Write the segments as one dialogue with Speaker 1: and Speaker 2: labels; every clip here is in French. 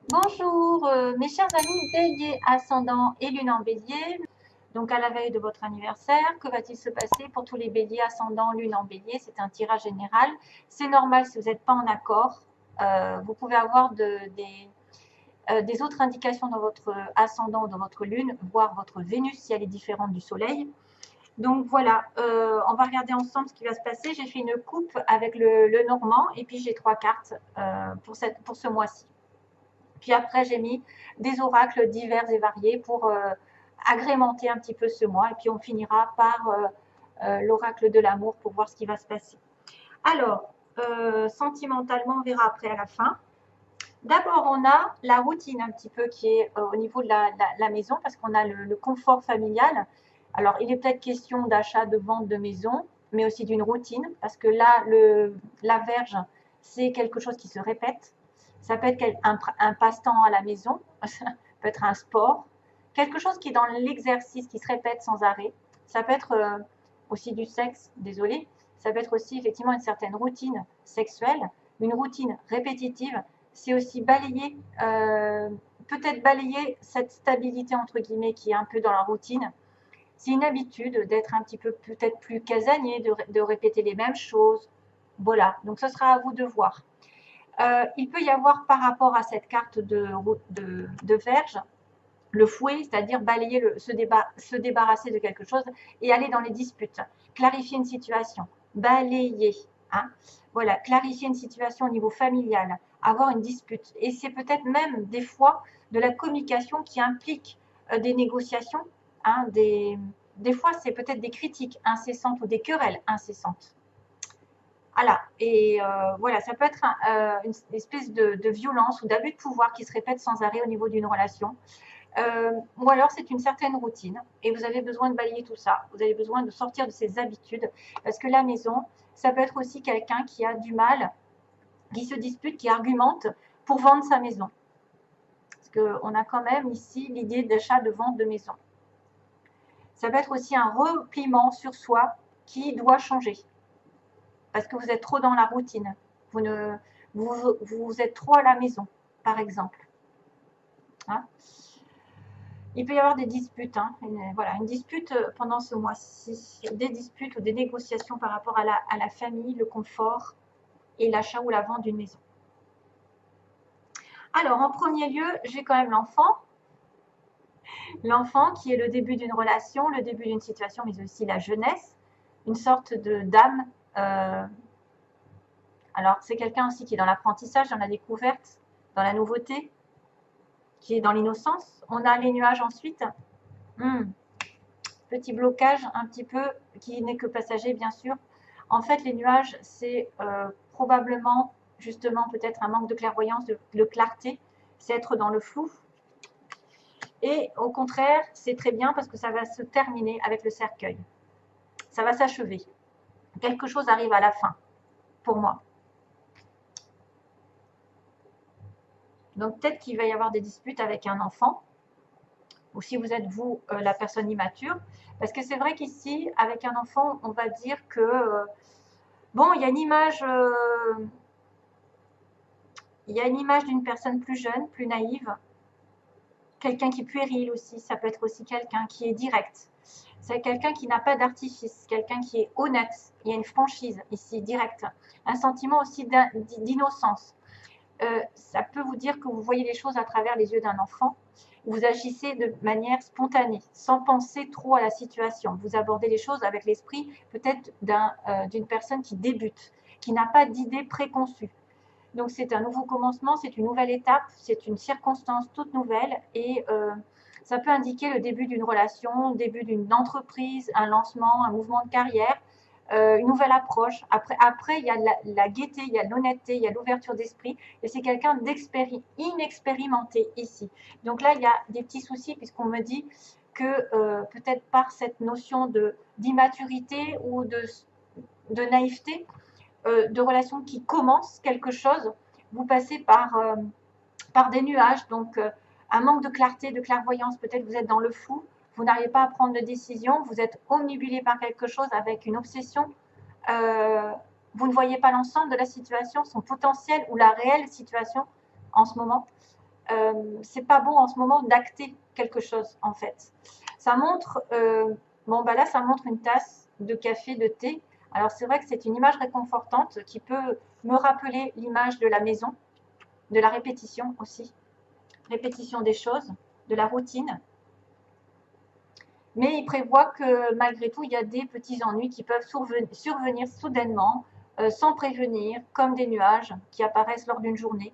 Speaker 1: Bonjour, mes chers amis bélier, ascendant et lune en bélier. Donc à la veille de votre anniversaire, que va-t-il se passer pour tous les béliers, ascendant, lune en bélier? C'est un tirage général. C'est normal si vous n'êtes pas en accord. Vous pouvez avoir des autres indications dans votre ascendant ou dans votre lune, voire votre Vénus si elle est différente du soleil. Donc voilà, on va regarder ensemble ce qui va se passer. J'ai fait une coupe avec le normand et puis j'ai 3 cartes pour ce mois-ci. Puis après, j'ai mis des oracles divers et variés pour agrémenter un petit peu ce mois. Et puis on finira par l'oracle de l'amour pour voir ce qui va se passer. Alors, sentimentalement, on verra après à la fin. D'abord, on a la routine un petit peu qui est au niveau de la maison parce qu'on a le confort familial. Alors, il est peut-être question d'achat, de vente de maison, mais aussi d'une routine parce que là, la verge, c'est quelque chose qui se répète. Ça peut être un passe-temps à la maison, ça peut être un sport, quelque chose qui est dans l'exercice, qui se répète sans arrêt. Ça peut être aussi du sexe, désolé. Ça peut être aussi effectivement une certaine routine sexuelle, une routine répétitive. C'est aussi balayer, peut-être balayer cette stabilité entre guillemets qui est un peu dans la routine. C'est une habitude d'être un petit peu peut-être plus casanier, de répéter les mêmes choses. Voilà, donc ce sera à vous de voir. Il peut y avoir par rapport à cette carte de verge, le fouet, c'est-à-dire balayer, se débarrasser de quelque chose et aller dans les disputes. Clarifier une situation, balayer. Hein. Voilà, clarifier une situation au niveau familial, avoir une dispute. Et c'est peut-être même des fois de la communication qui implique des négociations. Hein, des fois, c'est peut-être des critiques incessantes ou des querelles incessantes. Voilà, et voilà, ça peut être une espèce de violence ou d'abus de pouvoir qui se répète sans arrêt au niveau d'une relation. Ou alors c'est une certaine routine et vous avez besoin de balayer tout ça. Vous avez besoin de sortir de ces habitudes parce que la maison, ça peut être aussi quelqu'un qui a du mal, qui se dispute, qui argumente pour vendre sa maison. Parce qu'on a quand même ici l'idée d'achat, de vente de maison. Ça peut être aussi un repliement sur soi qui doit changer parce que vous êtes trop dans la routine. Vous êtes trop à la maison, par exemple. Hein. Il peut y avoir des disputes, hein, une dispute pendant ce mois-ci, des disputes ou des négociations par rapport à la famille, le confort et l'achat ou la vente d'une maison. Alors, en premier lieu, j'ai quand même l'enfant. L'enfant qui est le début d'une relation, le début d'une situation, mais aussi la jeunesse, une sorte d'âme. Alors, c'est quelqu'un aussi qui est dans l'apprentissage, dans la découverte, dans la nouveauté, qui est dans l'innocence. On a les nuages ensuite. Petit blocage un petit peu, qui n'est que passager bien sûr. En fait, les nuages, c'est probablement justement peut-être un manque de clairvoyance, de clarté, c'est être dans le flou. Et au contraire, c'est très bien parce que ça va se terminer avec le cercueil. Ça va s'achever. Quelque chose arrive à la fin, pour moi. Donc peut-être qu'il va y avoir des disputes avec un enfant, ou si vous êtes vous la personne immature, parce que c'est vrai qu'ici, avec un enfant, on va dire que bon, il y a une image d'une personne plus jeune, plus naïve, quelqu'un qui est puéril aussi, ça peut être aussi quelqu'un qui est direct. C'est quelqu'un qui n'a pas d'artifice, quelqu'un qui est honnête. Il y a une franchise ici, directe. Un sentiment aussi d'innocence. Ça peut vous dire que vous voyez les choses à travers les yeux d'un enfant. Vous agissez de manière spontanée, sans penser trop à la situation. Vous abordez les choses avec l'esprit peut-être d'une personne qui débute, qui n'a pas d'idée préconçue. Donc c'est un nouveau commencement, c'est une nouvelle étape, c'est une circonstance toute nouvelle et ça peut indiquer le début d'une relation, le début d'une entreprise, un lancement, un mouvement de carrière, une nouvelle approche. Après il y a la gaieté, il y a l'honnêteté, il y a l'ouverture d'esprit et c'est quelqu'un d'inexpérimenté ici. Donc là, il y a des petits soucis puisqu'on me dit que peut-être par cette notion d'immaturité ou de naïveté, de relations qui commencent quelque chose, vous passez par des nuages, donc un manque de clarté, de clairvoyance, peut-être vous êtes dans le flou, vous n'arrivez pas à prendre de décision, vous êtes omnibulé par quelque chose avec une obsession, vous ne voyez pas l'ensemble de la situation, son potentiel ou la réelle situation en ce moment. c'est pas bon en ce moment d'acter quelque chose en fait. Ça montre, bon bah là ça montre une tasse de café, de thé. Alors c'est vrai que c'est une image réconfortante qui peut me rappeler l'image de la maison, de la répétition aussi, répétition des choses, de la routine. Mais il prévoit que malgré tout, il y a des petits ennuis qui peuvent survenir soudainement, sans prévenir, comme des nuages qui apparaissent lors d'une journée.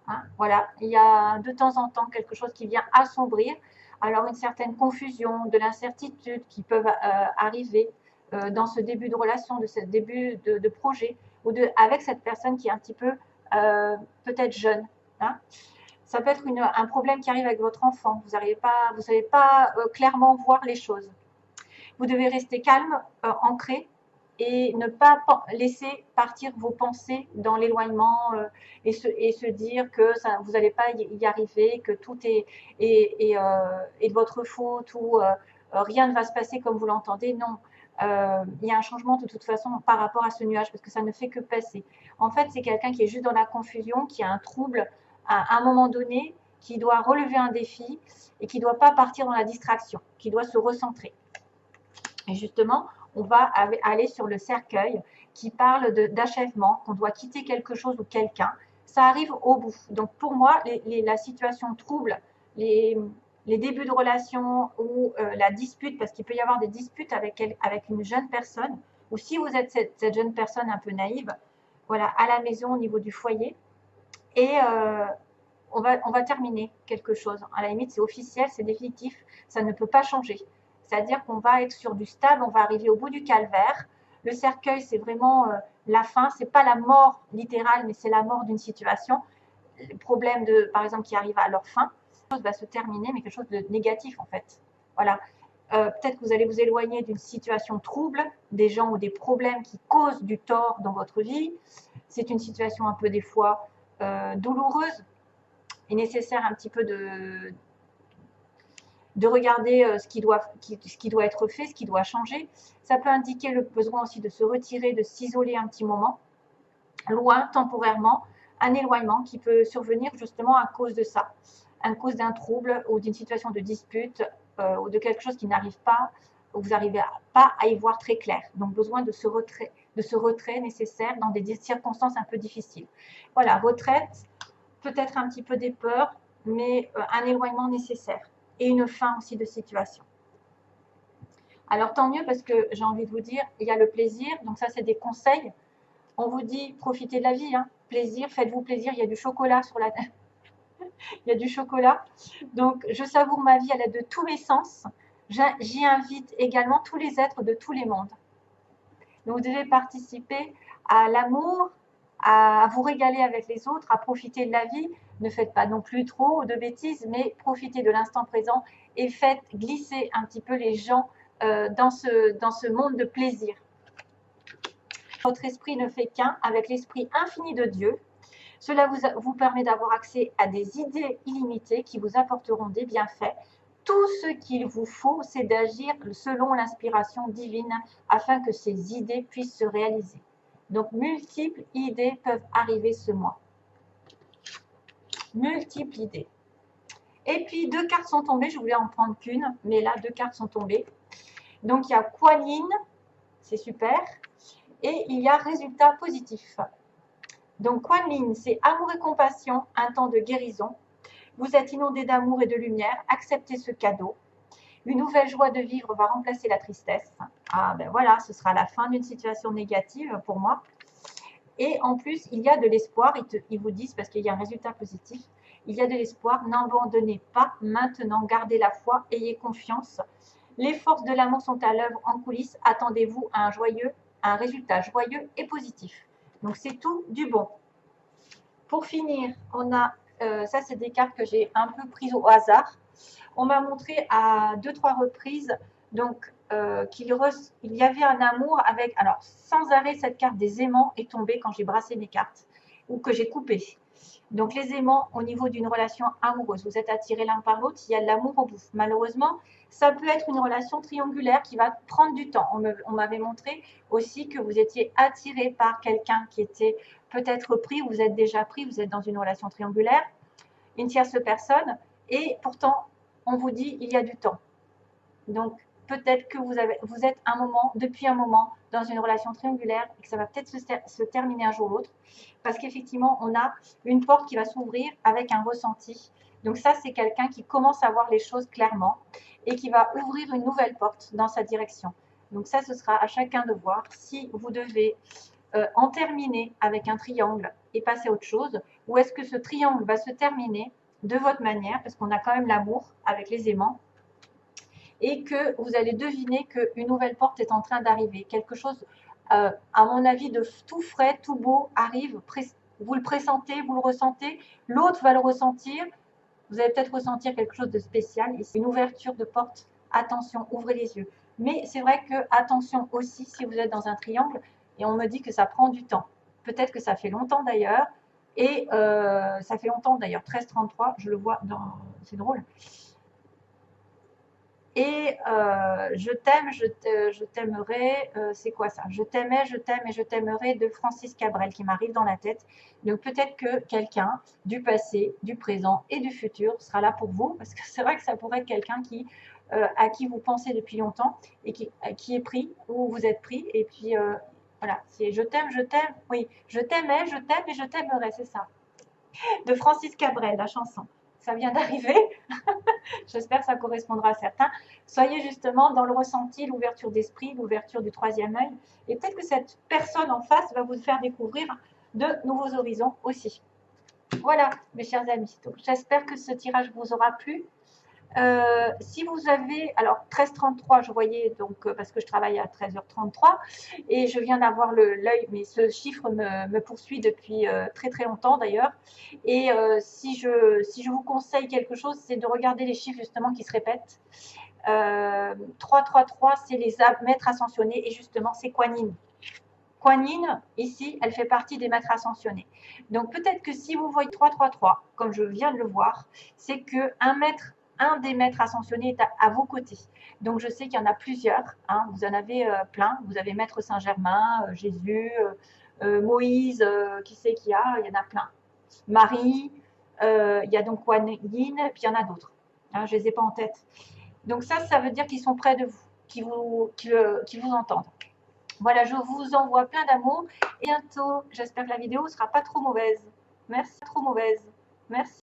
Speaker 1: Hein, voilà, il y a de temps en temps quelque chose qui vient assombrir. Alors une certaine confusion, de l'incertitude qui peuvent arriver dans ce début de relation, de ce début de projet, ou avec cette personne qui est un petit peu peut-être jeune. Hein. Ça peut être un problème qui arrive avec votre enfant. Vous savez pas clairement voir les choses. Vous devez rester calme, ancré, et ne pas laisser partir vos pensées dans l'éloignement et se dire que ça, vous n'allez pas y arriver, que tout est de votre faute ou rien ne va se passer comme vous l'entendez. Non, il y a un changement de toute façon par rapport à ce nuage parce que ça ne fait que passer. En fait, c'est quelqu'un qui est juste dans la confusion, qui a un trouble à un moment donné, qui doit relever un défi et qui ne doit pas partir dans la distraction, qui doit se recentrer. Et justement, on va aller sur le cercueil qui parle d'achèvement, qu'on doit quitter quelque chose ou quelqu'un. Ça arrive au bout. Donc pour moi, la situation trouble, les débuts de relation ou la dispute, parce qu'il peut y avoir des disputes avec une jeune personne, ou si vous êtes cette jeune personne un peu naïve, voilà, à la maison au niveau du foyer, et on va terminer quelque chose. À la limite, c'est officiel, c'est définitif, ça ne peut pas changer. C'est-à-dire qu'on va être sur du stable, on va arriver au bout du calvaire. Le cercueil, c'est vraiment la fin, c'est pas la mort littérale, mais c'est la mort d'une situation. Le problème par exemple, qui arrive à leur fin, quelque chose va se terminer, mais quelque chose de négatif en fait. Voilà. Peut-être que vous allez vous éloigner d'une situation trouble, des gens ou des problèmes qui causent du tort dans votre vie. C'est une situation un peu des fois douloureuse et nécessaire un petit peu de regarder ce qui doit être fait, ce qui doit changer. Ça peut indiquer le besoin aussi de se retirer, de s'isoler un petit moment, loin, temporairement, un éloignement qui peut survenir justement à cause de ça, à cause d'un trouble ou d'une situation de dispute ou de quelque chose qui n'arrive pas, où vous n'arrivez pas à y voir très clair. Donc besoin de ce retrait nécessaire dans des circonstances un peu difficiles. Voilà, retraite, peut-être un petit peu des peurs, mais un éloignement nécessaire et une fin aussi de situation. Alors tant mieux parce que j'ai envie de vous dire, il y a le plaisir, donc ça c'est des conseils. On vous dit profitez de la vie, hein. Plaisir, faites-vous plaisir, il y a du chocolat sur la il y a du chocolat. Donc je savoure ma vie à l'aide de tous mes sens. J'y invite également tous les êtres de tous les mondes. Donc vous devez participer à l'amour, à vous régaler avec les autres, à profiter de la vie. Ne faites pas non plus trop de bêtises, mais profitez de l'instant présent et faites glisser un petit peu les gens dans ce monde de plaisir. Votre esprit ne fait qu'un avec l'esprit infini de Dieu. Cela vous permet d'avoir accès à des idées illimitées qui vous apporteront des bienfaits. Tout ce qu'il vous faut, c'est d'agir selon l'inspiration divine afin que ces idées puissent se réaliser. Donc, multiples idées peuvent arriver ce mois. Multiples idées. Et puis, 2 cartes sont tombées. Je voulais en prendre qu'une, mais là, 2 cartes sont tombées. Donc, il y a Kuan Yin, c'est super. Et il y a résultat positif. Donc, Kuan Yin, c'est amour et compassion, un temps de guérison. Vous êtes inondé d'amour et de lumière. Acceptez ce cadeau. Une nouvelle joie de vivre va remplacer la tristesse. Ah ben voilà, ce sera la fin d'une situation négative pour moi. Et en plus, il y a de l'espoir. Ils vous disent, parce qu'il y a un résultat positif, il y a de l'espoir. N'abandonnez pas maintenant. Gardez la foi. Ayez confiance. Les forces de l'amour sont à l'œuvre en coulisses. Attendez-vous à un résultat joyeux et positif. Donc, c'est tout du bon. Pour finir, on a, ça c'est des cartes que j'ai un peu prises au hasard. On m'a montré à 2-3 reprises donc, qu'il y avait un amour avec, alors sans arrêt cette carte des aimants est tombée quand j'ai brassé mes cartes ou que j'ai coupé. Donc les aimants au niveau d'une relation amoureuse, vous êtes attirés l'un par l'autre, il y a de l'amour au bout. Malheureusement, ça peut être une relation triangulaire qui va prendre du temps. On m'avait montré aussi que vous étiez attiré par quelqu'un qui était peut-être pris, vous êtes déjà pris, vous êtes dans une relation triangulaire. une tierce personne, et pourtant, on vous dit il y a du temps. Donc, peut-être que vous êtes depuis un moment dans une relation triangulaire et que ça va peut-être se terminer un jour ou l'autre, parce qu'effectivement, on a une porte qui va s'ouvrir avec un ressenti. Donc ça, c'est quelqu'un qui commence à voir les choses clairement et qui va ouvrir une nouvelle porte dans sa direction. Donc ça, ce sera à chacun de voir si vous devez en terminer avec un triangle et passer à autre chose, ou est-ce que ce triangle va se terminer de votre manière, parce qu'on a quand même l'amour avec les aimants, et que vous allez deviner qu'une nouvelle porte est en train d'arriver. Quelque chose, à mon avis, de tout frais, tout beau arrive. Vous le pressentez, vous le ressentez, l'autre va le ressentir. Vous allez peut-être ressentir quelque chose de spécial. Ici, une ouverture de porte. Attention, ouvrez les yeux. Mais c'est vrai que, attention aussi, si vous êtes dans un triangle, et on me dit que ça prend du temps. Peut-être que ça fait longtemps d'ailleurs. Et ça fait longtemps d'ailleurs, 13-33, je le vois dans... C'est drôle. Et je t'aime, je t'aimerai, c'est quoi ça? Je t'aimais, je t'aime et je t'aimerai de Francis Cabrel qui m'arrive dans la tête. Donc peut-être que quelqu'un du passé, du présent et du futur sera là pour vous, parce que c'est vrai que ça pourrait être quelqu'un à qui vous pensez depuis longtemps et qui est pris ou vous êtes pris. Et puis voilà, c'est je t'aime, oui, je t'aimais, je t'aime et je t'aimerai, c'est ça. De Francis Cabrel, la chanson. Ça vient d'arriver. J'espère que ça correspondra à certains. Soyez justement dans le ressenti, l'ouverture d'esprit, l'ouverture du troisième œil. Et peut-être que cette personne en face va vous faire découvrir de nouveaux horizons aussi. Voilà, mes chers amis. J'espère que ce tirage vous aura plu. Si vous avez, alors 13h33, je voyais, donc parce que je travaille à 13h33 et je viens d'avoir l'œil, mais ce chiffre me poursuit depuis très très longtemps d'ailleurs. Et si je vous conseille quelque chose, c'est de regarder les chiffres justement qui se répètent. 333, c'est les maîtres ascensionnés et justement c'est Kuan Yin. Kuan Yin, ici, elle fait partie des maîtres ascensionnés. Donc peut-être que si vous voyez 333, comme je viens de le voir, c'est qu'un des maîtres ascensionnés est à vos côtés. Donc je sais qu'il y en a plusieurs, hein, vous en avez plein. Vous avez Maître Saint-Germain, Jésus, Moïse, qui c'est qu'il y a? Il y en a plein. Marie, il y a donc Kuan Yin, puis il y en a d'autres. Hein, je ne les ai pas en tête. Donc ça veut dire qu'ils sont près de vous, qu'ils vous entendent. Voilà, je vous envoie plein d'amour et bientôt. J'espère que la vidéo ne sera pas trop mauvaise. Merci, trop mauvaise. Merci.